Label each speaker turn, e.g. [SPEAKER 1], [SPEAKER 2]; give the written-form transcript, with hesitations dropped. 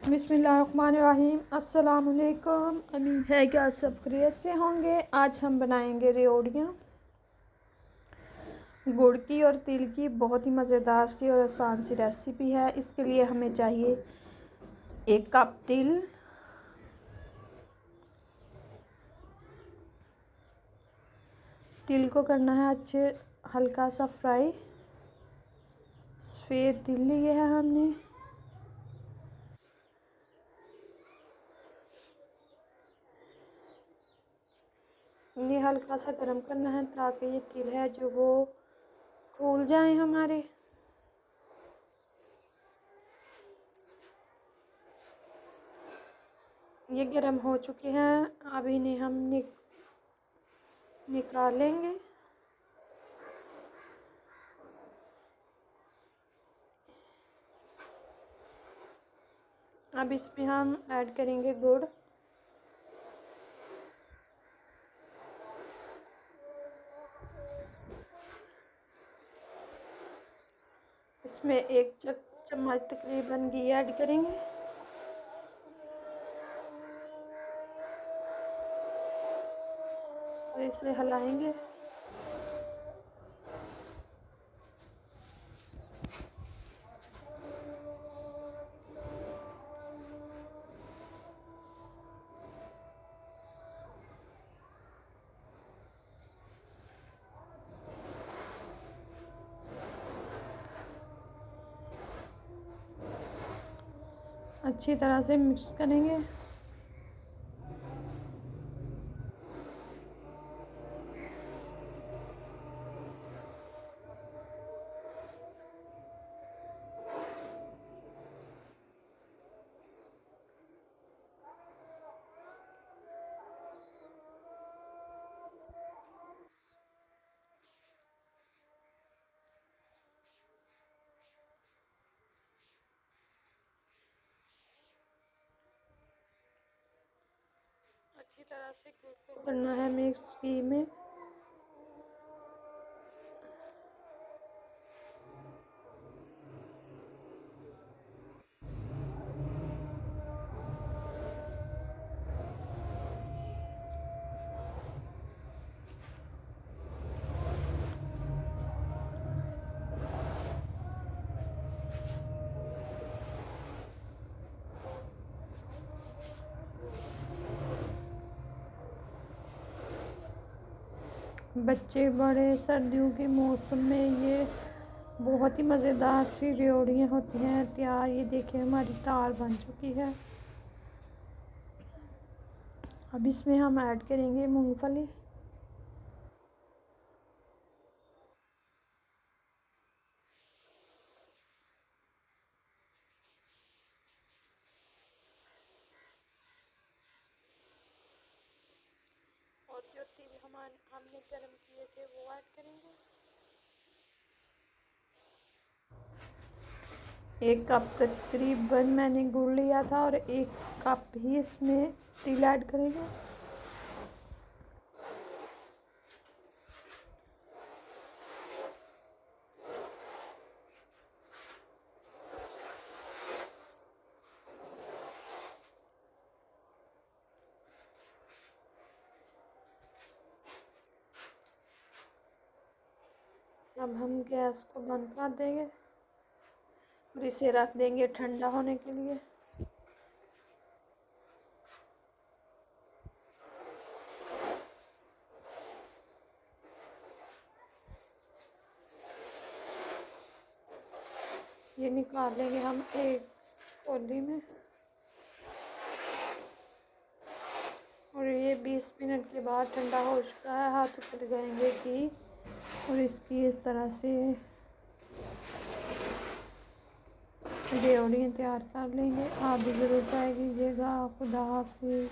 [SPEAKER 1] बिस्मिल्लाहिर्रहमानिर्रहीम। अस्सलाम वालेकुम। उम्मीद है कि आप सब खैरियत से होंगे। आज हम बनाएंगे रेवड़ियाँ गुड़ की और तिल की। बहुत ही मज़ेदार सी और आसान सी रेसिपी है। इसके लिए हमें चाहिए 1 कप तिल, तिल को करना है अच्छे हल्का सा फ्राई। सफ़ेद तिल लिए है हमने। इन्हें हल्का सा गर्म करना है ताकि ये तिल है जो वो फूल जाए हमारे। ये गर्म हो चुके हैं। अब इन्हें हम निकालेंगे। अब इसमें हम ऐड करेंगे गुड़। इसमें 1 चम्मच तकरीबन घी ऐड करेंगे। और इसे हिलाएंगे। अच्छी तरह से मिक्स करेंगे। अच्छी तरह से गुड़ को करना है मिक्स घी में। बच्चे बड़े सर्दियों के मौसम में ये बहुत ही मज़ेदार सी रेवड़ियाँ होती हैं तैयार। ये देखिए हमारी तार बन चुकी है। अब इसमें हम ऐड करेंगे मूंगफली। और जो तिल हमने गर्म किए थे वो ऐड करेंगे। 1 कप तकरीबन मैंने गुड़ लिया था और 1 कप ही इसमें तिल ऐड करेंगे। अब हम गैस को बंद कर देंगे और इसे रख देंगे ठंडा होने के लिए। ये निकाल लेंगे हम एक कौली में। और ये 20 मिनट के बाद ठंडा हो चुका है। हाथों पे लगाएंगे घी और इसकी इस तरह से रेवड़ियाँ तैयार कर लेंगे। आप भी ज़रूर ट्राई कीजिएगा। खुदा हाफिज़।